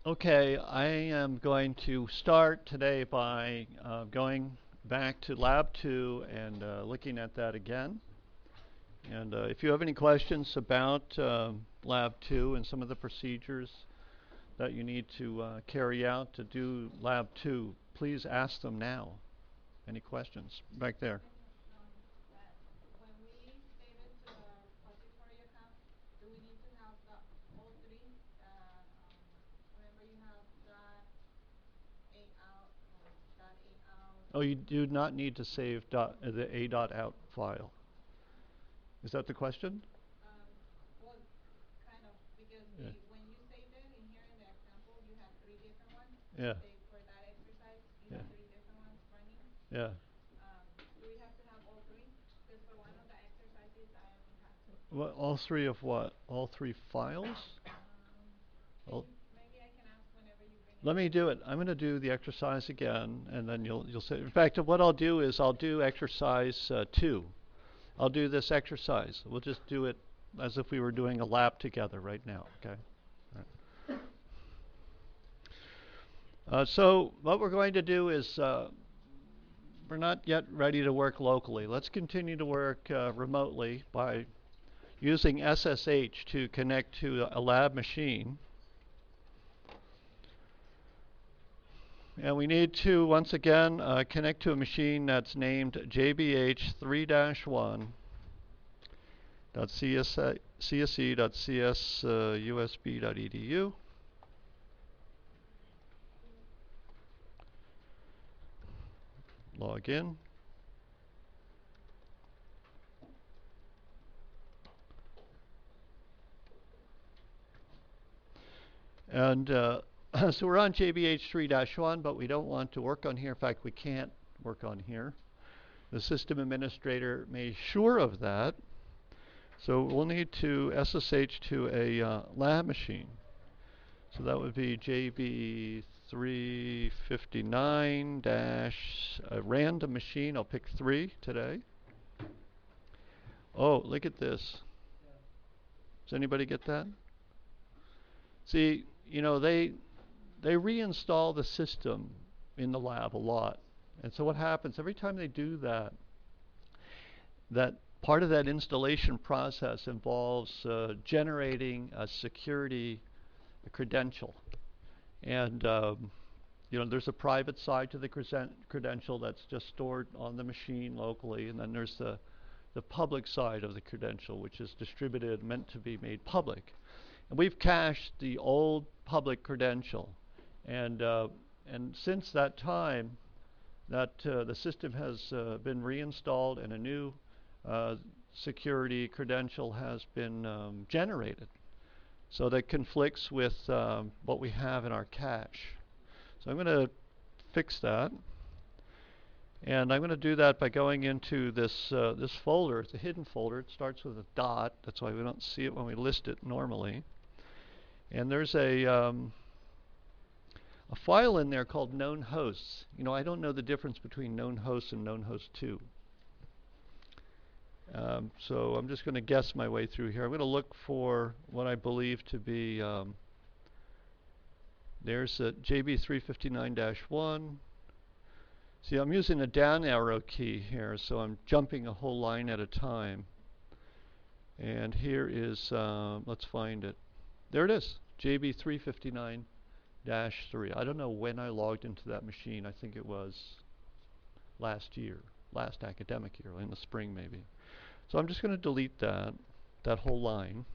Okay, I am going to start today by going back to Lab 2 and looking at that again. And if you have any questions about Lab 2 and some of the procedures that you need to carry out to do Lab 2, please ask them now. Any questions? Back there. Oh, you do not need to save the a.out file. Is that the question? Yeah. Yeah. Yeah. Yeah. What, all three of what? All three files? Well, let me do it. I'm going to do the exercise again, and then you'll say. In fact, what I'll do is I'll do exercise 2. I'll do this exercise. We'll just do it as if we were doing a lab together right now. Okay. All right. So what we're going to do is we're not yet ready to work locally. Let's continue to work remotely by using SSH to connect to a lab machine. And we need to, once again, connect to a machine that's named jbh3-1.cse.csusb.edu. Log in. And so we're on JBH3-1, but we don't want to work on here. In fact, we can't work on here. The system administrator made sure of that. So we'll need to SSH to a lab machine. So that would be JB359 dash a random machine. I'll pick 3 today. Oh, look at this. Does anybody get that? See, you know, they reinstall the system in the lab a lot. And so what happens every time they do that, that part of that installation process involves generating a security credential. And you know, there's a private side to the credential that's just stored on the machine locally, and then there's the public side of the credential, which is distributed, meant to be made public. And we've cached the old public credential, and since that time, that the system has been reinstalled and a new security credential has been generated. So that conflicts with what we have in our cache. So I'm going to fix that. And I'm going to do that by going into this this folder. It's a hidden folder. It starts with a dot. That's why we don't see it when we list it normally. And there's a file in there called known hosts. You know, I don't know the difference between known hosts and known host 2. So I'm just going to guess my way through here. I'm going to look for what I believe to be, there's a JB359-1. See, I'm using a down arrow key here, so I'm jumping a whole line at a time. And here is, let's find it. There it is, JB359-3. I don't know when I logged into that machine. I think it was last year, last academic year, in the spring maybe. So I'm just going to delete that whole line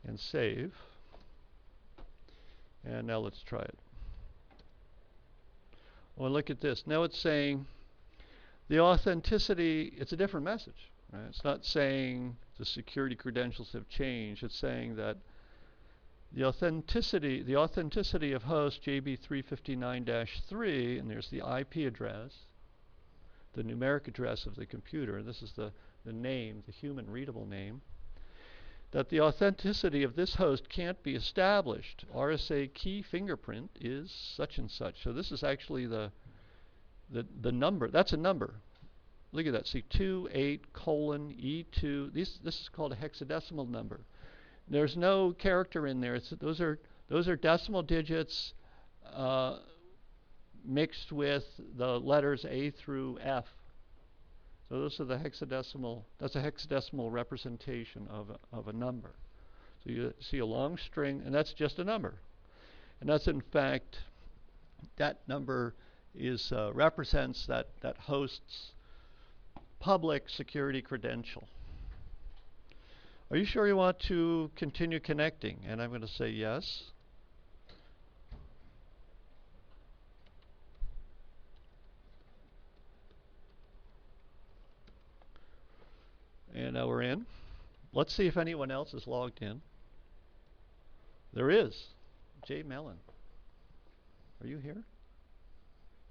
and save. And now let's try it. Well, look at this. Now it's saying the authenticity, it's a different message. Right? It's not saying the security credentials have changed. It's saying that the authenticity of host JB359-3, and there's the IP address, the numeric address of the computer, and this is the name, the human readable name, that the authenticity of this host can't be established. RSA key fingerprint is such and such. So this is actually the number. That's a number. Look at that. See, 28:E2. This is called a hexadecimal number. There's no character in there. Those are Those are decimal digits uh, mixed with the letters A through F. So those are the hexadecimal, that's a hexadecimal representation of a number. So you see a long string, and that's just a number. And that's in fact, that number is represents that host's public security credential. Are you sure you want to continue connecting? And I'm going to say yes. And now we're in. Let's see if anyone else is logged in. There is. Jay Mellon. Are you here?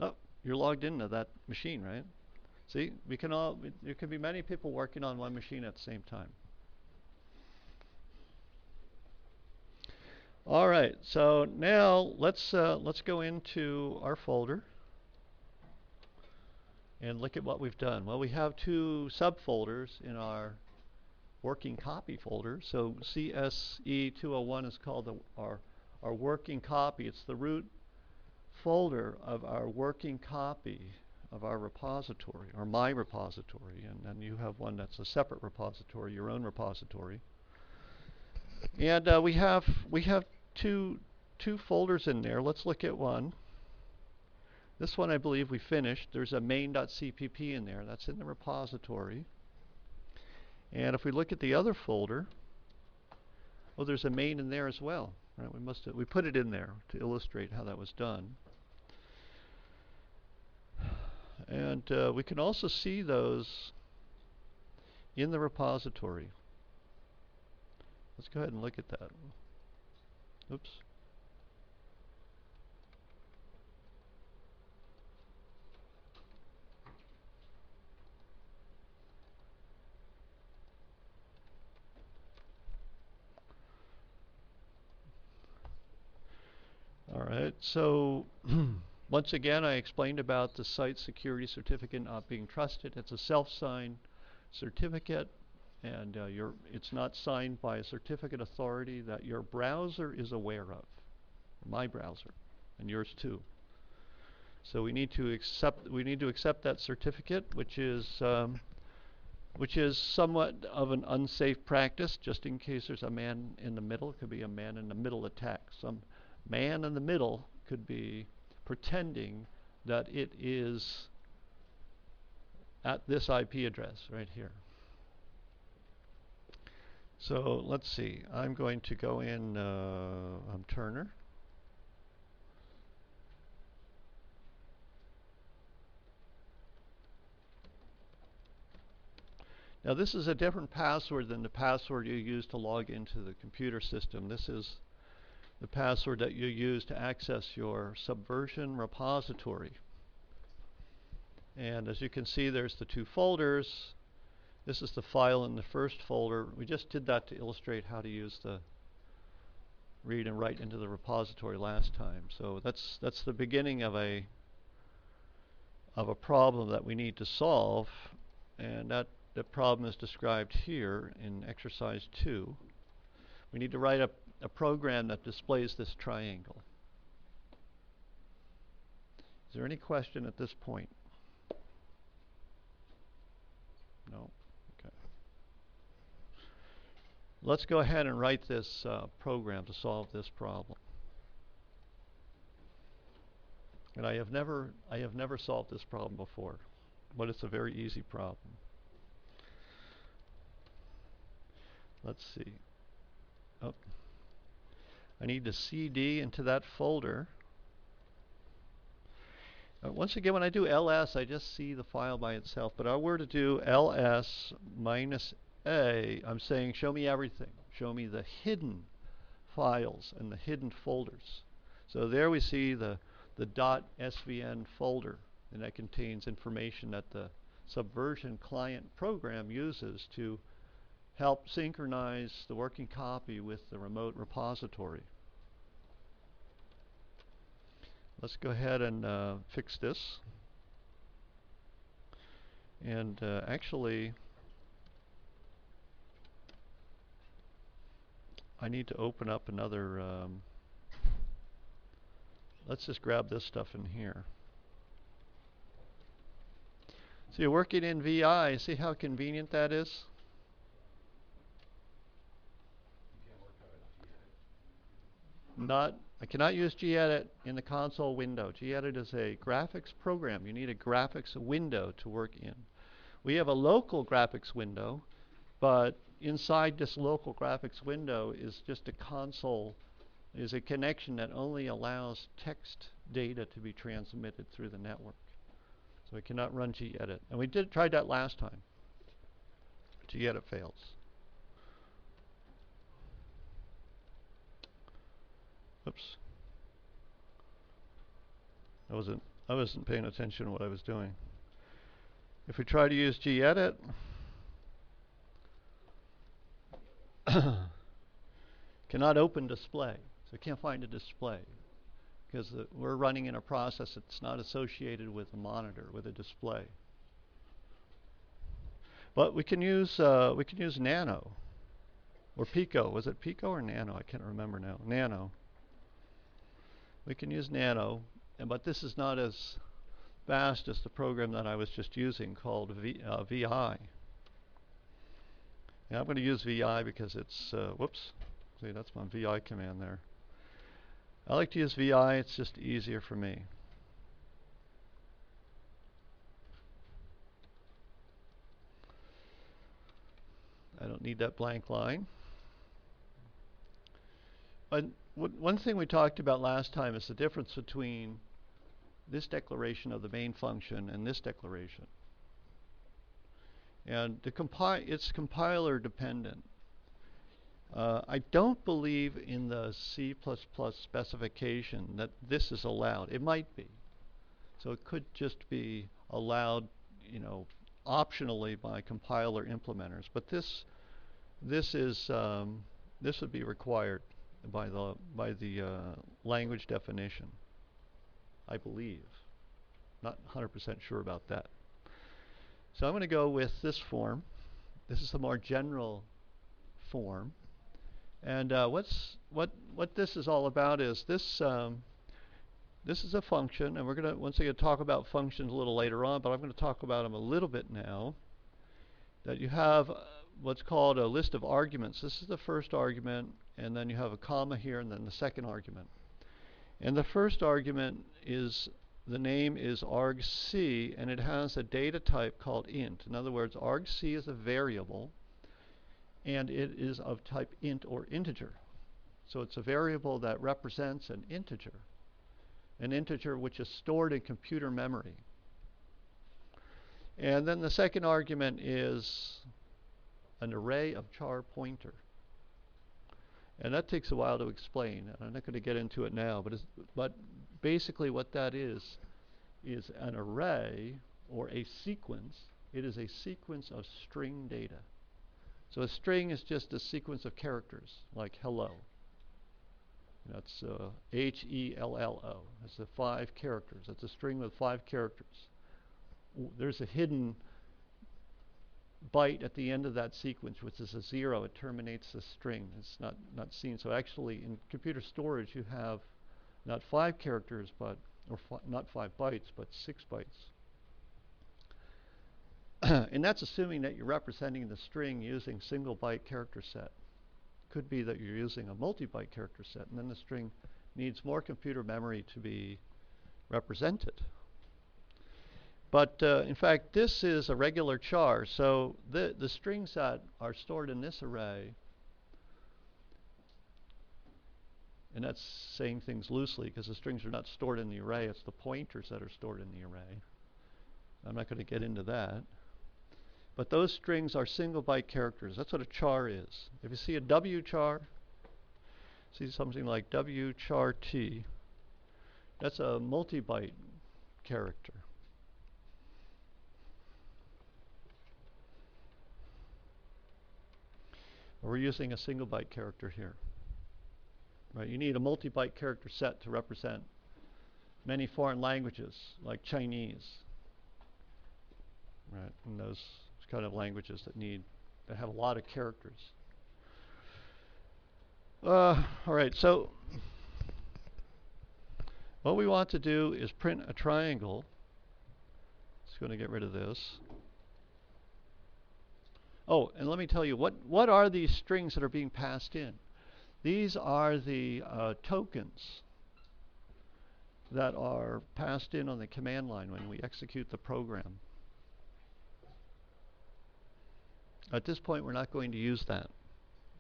Oh, you're logged into that machine, right? See, we can all, there can be many people working on one machine at the same time. All right, so now let's go into our folder and look at what we've done. Well, we have two subfolders in our working copy folder. So CSE201 is called our working copy. It's the root folder of our working copy of our repository, or my repository, and then you have one that's a separate repository, your own repository. And we have two folders in there. Let's look at one. This one I believe we finished. There's a main.cpp in there. That's in the repository. And if we look at the other folder, oh, there's a main in there as well. Right? We put it in there to illustrate how that was done. And we can also see those in the repository. Let's go ahead and look at that. Oops. All right, so once again, I explained about the site security certificate not being trusted. It's a self-signed certificate, and it's not signed by a certificate authority that your browser is aware of, my browser, and yours too. So we need to accept that certificate, which is somewhat of an unsafe practice, just in case there's a man in the middle. It could be a man in the middle attack. Some man in the middle could be pretending that it is at this IP address right here. So let's see. I'm going to go in, I'm Turner. Now this is a different password than the password you use to log into the computer system. This is the password that you use to access your Subversion repository. And as you can see, there's the two folders. This is the file in the first folder. We just did that to illustrate how to use the read and write into the repository last time. So that's the beginning of a problem that we need to solve, and that the problem is described here in exercise 2. We need to write a program that displays this triangle. Is there any question at this point? No? Okay. Let's go ahead and write this program to solve this problem. And I have never solved this problem before, but it's a very easy problem. Let's see. Oh. I need to CD into that folder. Once again, when I do ls, I just see the file by itself. But if I were to do ls minus a, I'm saying show me everything. Show me the hidden files and the hidden folders. So there we see the .svn folder, and that contains information that the Subversion client program uses to help synchronize the working copy with the remote repository. Let's go ahead and fix this. And actually, I need to open up another let's just grab this stuff in here. So you're working in VI. See how convenient that is? I cannot use gedit in the console window. Gedit is a graphics program. You need a graphics window to work in. We have a local graphics window, but inside this local graphics window is just a console, is a connection that only allows text data to be transmitted through the network. So we cannot run gedit. And we tried that last time. Gedit fails. Oops. I wasn't paying attention to what I was doing. If we try to use gedit, cannot open display. So can't find a display because we're running in a process that's not associated with a monitor, with a display. But we can use Nano or Pico. Was it Pico or Nano? I can't remember now. Nano. We can use Nano, but this is not as fast as the program that I was just using called VI. And I'm going to use VI because it's, whoops, see that's my VI command there. I like to use VI, it's just easier for me. I don't need that blank line. But one thing we talked about last time is the difference between this declaration of the main function and this declaration. And it's compiler dependent. I don't believe in the C++ specification that this is allowed. It might be. So it could just be allowed, optionally by compiler implementers. But this would be required by the language definition, I believe. Not 100% sure about that. So I'm going to go with this form. This is the more general form. And what this is all about is this is a function, and we're going to once again talk about functions a little later on, but I'm going to talk about them a little bit now. That you have what's called a list of arguments. This is the first argument, and then you have a comma here, and then the second argument. And the first argument is, the name is argc, and it has a data type called int. In other words, argc is a variable, and it is of type int or integer. So it's a variable that represents an integer which is stored in computer memory. And then the second argument is an array of char pointer. And that takes a while to explain, and I'm not going to get into it now, but basically what that is an array or a sequence. It is a sequence of string data. So a string is just a sequence of characters, like hello. That's H-E-L-L-O. That's the 5 characters. That's a string with 5 characters. There's a hidden byte at the end of that sequence, which is a 0. It terminates the string. It's not seen. So actually, in computer storage, you have not 5 characters, not 5 bytes, but 6 bytes. And that's assuming that you're representing the string using single byte character set. Could be that you're using a multi-byte character set, and then the string needs more computer memory to be represented. But in fact, this is a regular char. So the strings that are stored in this array, and that's saying things loosely because the strings are not stored in the array. It's the pointers that are stored in the array. I'm not going to get into that. But those strings are single byte characters. That's what a char is. If you see a W char, see something like W char T, that's a multi-byte character. We're using a single byte character here. Right? You need a multi-byte character set to represent many foreign languages, like Chinese. Right? And those kind of languages that have a lot of characters. All right, so What we want to do is print a triangle. Just going to get rid of this. Oh, and let me tell you, what are these strings that are being passed in? These are the tokens that are passed in on the command line when we execute the program. At this point, we're not going to use that.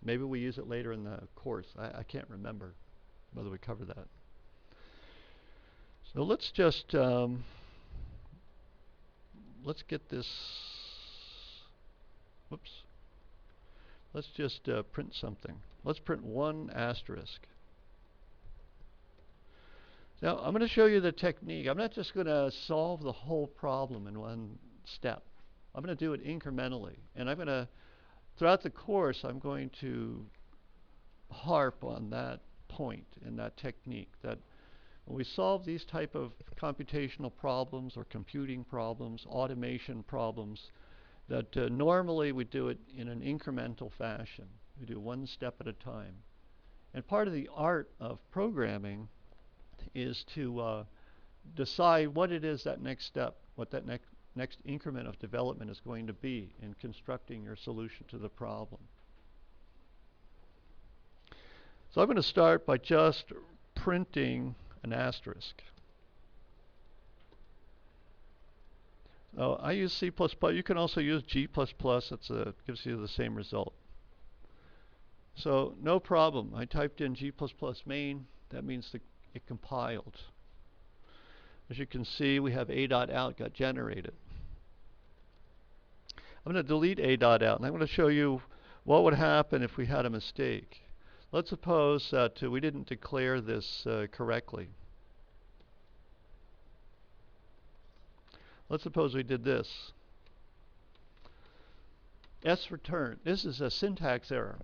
Maybe we use it later in the course. I can't remember whether we cover that. So let's just let's get this. Whoops. Let's just print something. Let's print one asterisk. Now I'm going to show you the technique. I'm not just going to solve the whole problem in one step. I'm going to do it incrementally, and I'm going to, throughout the course, I'm going to harp on that point and that technique, that when we solve these type of computational problems or computing problems, automation problems, that normally we do it in an incremental fashion. We do one step at a time. And part of the art of programming is to decide what it is that next step, what that next increment of development is going to be in constructing your solution to the problem. So I'm going to start by just printing an asterisk. I use C++. You can also use G++. It gives you the same result. So no problem. I typed in G++ main. That means it compiled. As you can see, we have a.out got generated. I'm going to delete a.out, and I'm going to show you what would happen if we had a mistake. Let's suppose that we didn't declare this correctly. Let's suppose we did this. S-return. This is a syntax error.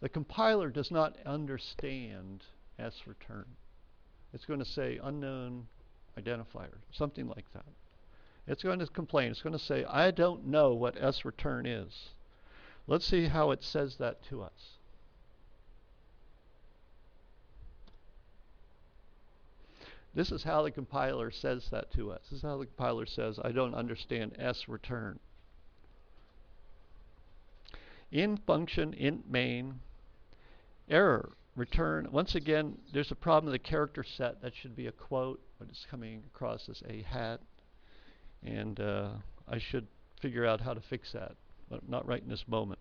The compiler does not understand S-return. It's going to say unknown identifier, something like that. It's going to complain. It's going to say, I don't know what S-return is. Let's see how it says that to us. This is how the compiler says that to us. This is how the compiler says, I don't understand S-return. In function, int main, error, return. Once again, there's a problem with the character set. That should be a quote, but it's coming across as a hat. And I should figure out how to fix that, but not right in this moment.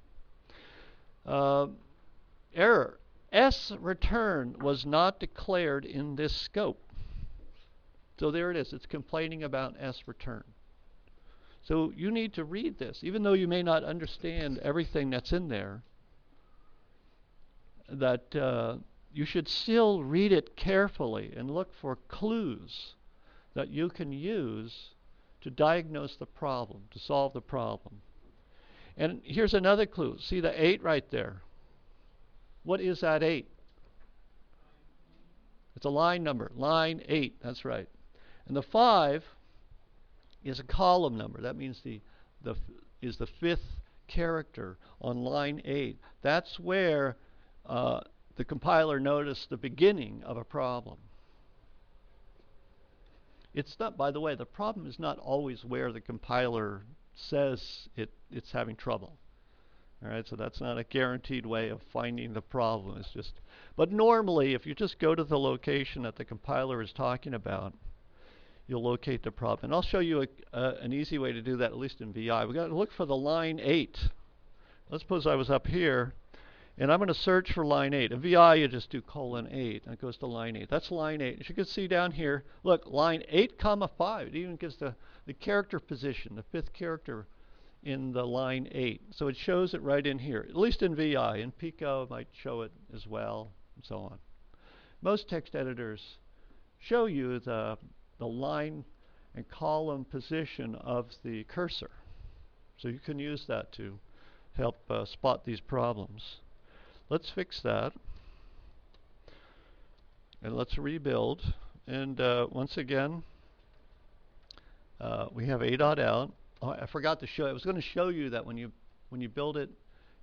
Error. S-return was not declared in this scope. So there it is. It's complaining about S-return. So you need to read this. Even though you may not understand everything that's in there, that you should still read it carefully and look for clues that you can use to diagnose the problem, to solve the problem. And here's another clue. See the 8 right there? What is that 8? It's a line number. Line 8. That's right. And the 5 is a column number. That means is the 5th character on line 8. That's where the compiler noticed the beginning of a problem. It's not, by the way, the problem is not always where the compiler says it's having trouble. All right, so that's not a guaranteed way of finding the problem. It's just, but normally, if you just go to the location that the compiler is talking about, you'll locate the problem. And I'll show you an easy way to do that, at least in VI. We've got to look for the line 8. Let's suppose I was up here, and I'm going to search for line 8. In VI, you just do :8, and it goes to line 8. That's line 8. As you can see down here, look, line 8, 5. It even gives the character position, the 5th character in the line 8. So it shows it right in here, at least in VI. In Pico, it might show it as well, and so on. Most text editors show you the line and column position of the cursor. So you can use that to help spot these problems. Let's fix that. And let's rebuild. And once again, we have a.out. Oh, I forgot to show. I was going to show you that when you build it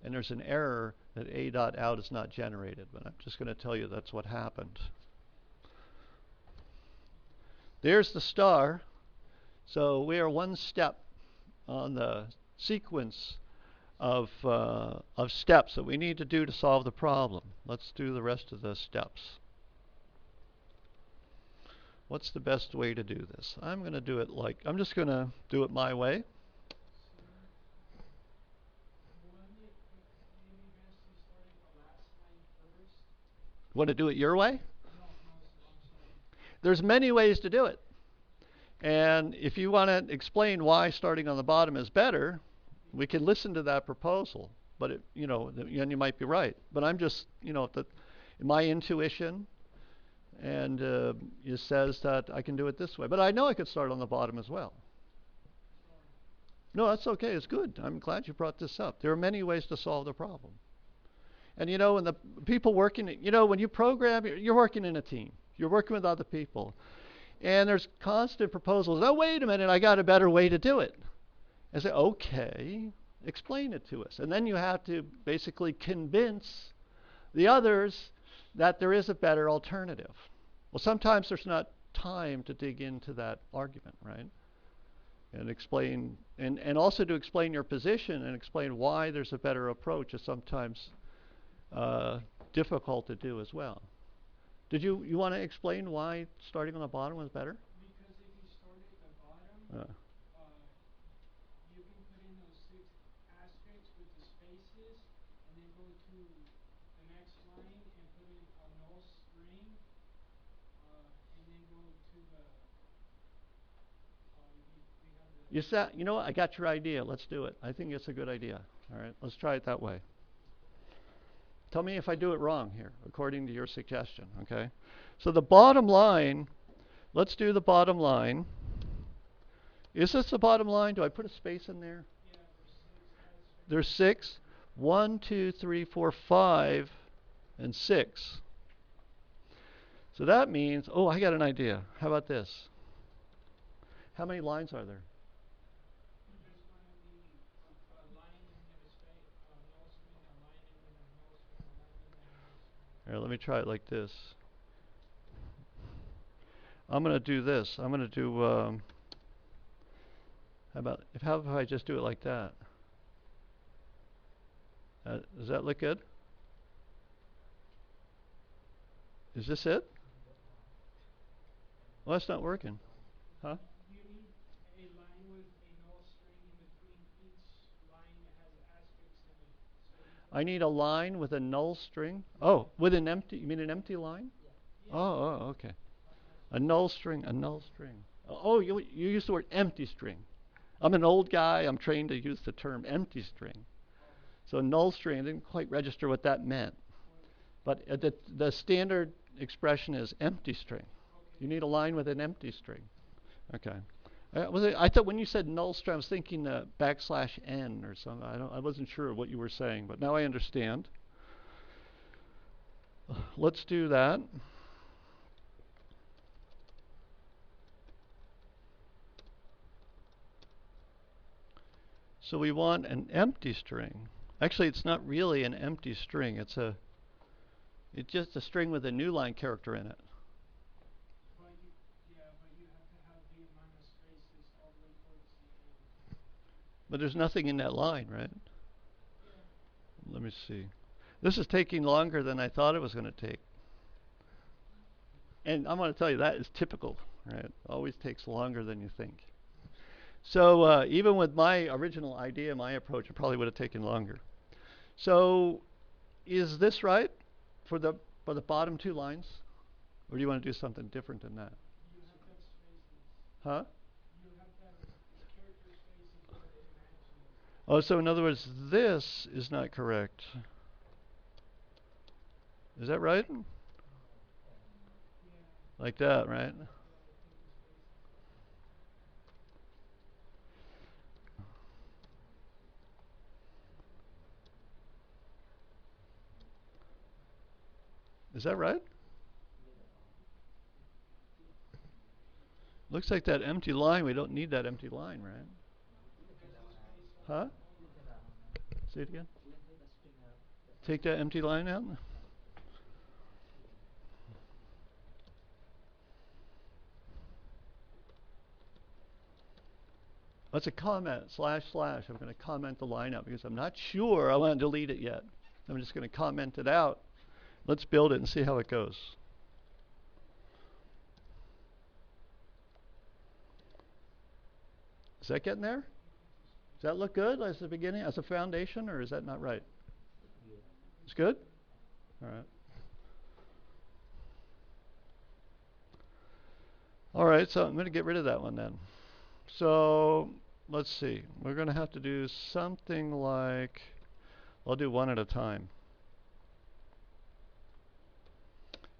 and there's an error, that a.out is not generated. But I'm just going to tell you that's what happened. There's the star. So we are one step on the sequence of steps that we need to do to solve the problem. Let's do the rest of the steps. What's the best way to do this? I'm going to do it like, I'm just going to do it my way. Want to do it your way? There's many ways to do it. And if you want to explain why starting on the bottom is better, we can listen to that proposal. But it, and you might be right. But I'm just, my intuition, and it says that I can do it this way. But I know I could start on the bottom as well. No, that's okay. It's good. I'm glad you brought this up. There are many ways to solve the problem. And when the people working, when you program, you're working in a team. You're working with other people. And there's constant proposals. Oh, wait a minute, I got a better way to do it. I say, okay, explain it to us. And then you have to basically convince the others that there is a better alternative. Well, sometimes there's not time to dig into that argument, right? And explain, and also to explain your position and explain why there's a better approach is sometimes difficult to do as well. Did you want to explain why starting on the bottom was better? Because if you start at the bottom, you can put in those 6 asterisks with the spaces, and then go to the next line and put in a null string, and then go to the. You said, you know what? I got your idea. Let's do it. I think it's a good idea. All right, let's try it that way. Tell me if I do it wrong here, according to your suggestion, okay? So the bottom line, let's do the bottom line. Is this the bottom line? Do I put a space in there? Yeah, there's 6. 1, 2, 3, 4, 5, and 6. So that means, oh, I got an idea. How about this? How many lines are there? There's going to be a line and then a space, a null string, a line and then a null string, a line and then a null string. Here, let me try it like this. I'm going to do this. I'm going to do, how if I just do it like that? Does that look good? Is this it? Well, that's not working. Huh? You need a line with a null string in between each line that has asterisks in it. So I need a line with a null string. Oh, with an empty, you mean an empty line? Yeah. Oh, okay. A null string, a null string. Oh, you use the word empty string. I'm an old guy. I'm trained to use the term empty string. So null string, I didn't quite register what that meant. But the standard expression is empty string. You need a line with an empty string. Okay. I thought when you said null string, I was thinking \n or something. I wasn't sure what you were saying, but now I understand. Let's do that. So we want an empty string. Actually, it's not really an empty string. It's just a string with a new line character in it. But you have to have the amount of spaces all the way towards the end. But there's nothing in that line, right? Yeah. Let me see. This is taking longer than I thought it was going to take. And I'm going to tell you that is typical, right? It always takes longer than you think. So even with my original idea, my approach, it probably would have taken longer. So is this right for the bottom 2 lines? Or do you want to do something different than that? You have to have spaces. Huh? You have to have character spaces where it matches. Oh, so in other words, this is not correct. Is that right? Yeah. Like that, right? Is that right? Looks like that empty line, we don't need that empty line, right? Huh? Say it again. Take that empty line out. That's a comment, slash, slash. I'm going to comment the line out because I'm not sure I want to delete it yet. I'm just going to comment it out. Let's build it and see how it goes. Is that getting there? Does that look good as the beginning, as a foundation, or is that not right? It's good? All right. All right, so I'm going to get rid of that one then. So let's see. We're going to have to do something like, I'll do one at a time.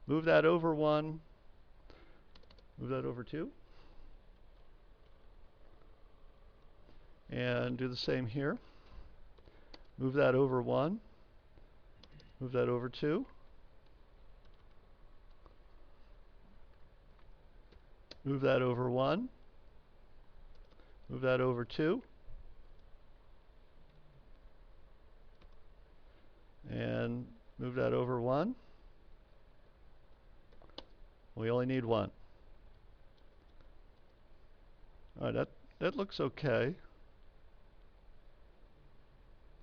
Move that over one. Move that over two. And do the same here. Move that over one. Move that over two. Move that over one. Move that over two. And move that over one. We only need one. All right, that looks okay.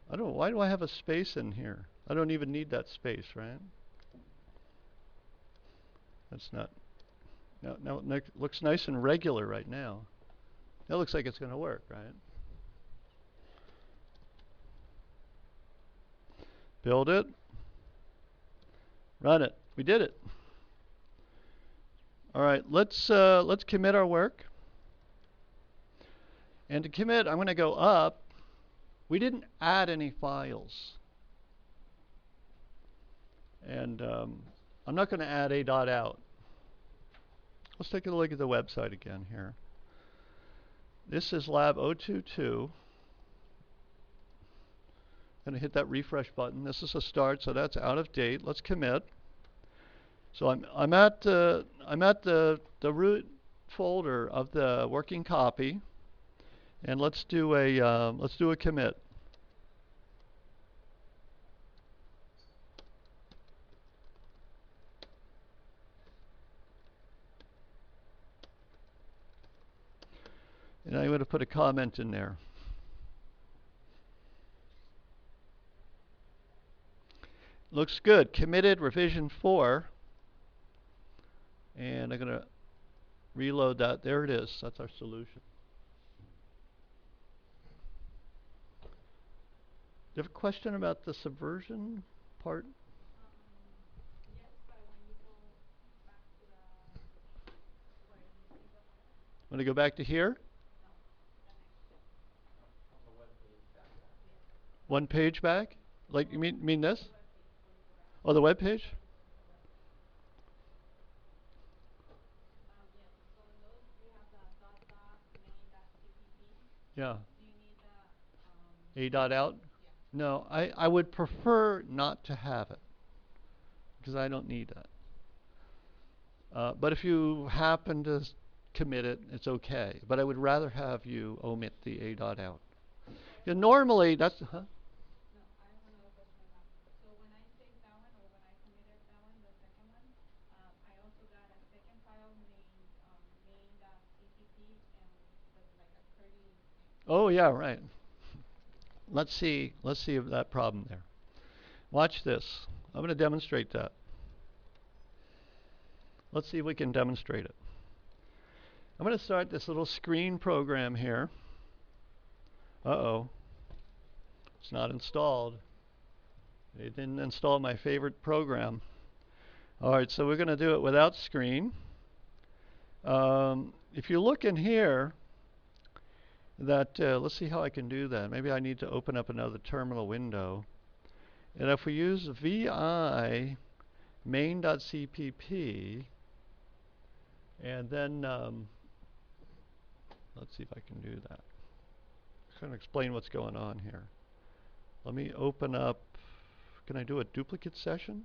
I don't know, why do I have a space in here? I don't even need that space, right? That's not, now it looks nice and regular right now. That looks like it's going to work, right? Build it. Run it. We did it. All right, let's commit our work. And to commit, I'm going to go up. We didn't add any files. And I'm not going to add a dot out. Let's take a look at the website again here. This is lab 022. Going to hit that refresh button. This is a start, so that's out of date. Let's commit. So I'm at the root folder of the working copy, and let's do a commit. And I'm going to put a comment in there. Looks good. Committed revision 4. And I'm going to reload that. There it is. That's our solution. Do you have a question about the subversion part? Yes, but when you go back to the where you see the file. Want to go back to here? No, the next step. On the web page back there. Yes. One page back? Like you mean this? The web page where you go back. Oh, the web page? Yes. So in those you have the main.cpp. Yeah. Do you need the A dot out? Yeah. No, I would prefer not to have it because I don't need that. But if you happen to commit it, it's okay. But I would rather have you omit the A dot out. Yeah, normally that's No, I have another question on that. So when I saved that one or when I committed that one, the second one, I also got a second file named main.cpp and with like a curly. Oh yeah, right. Let's see if that problem there. Watch this. I'm going to demonstrate that. Let's see if we can demonstrate it. I'm going to start this little screen program here. Uh-oh. It's not installed. It didn't install my favorite program. All right, so we're going to do it without screen. If you look in here, let's see how I can do that. Maybe I need to open up another terminal window. And if we use vi main.cpp, and then let's see if I can do that. I'm going to explain what's going on here. Let me open up. Can I do a duplicate session?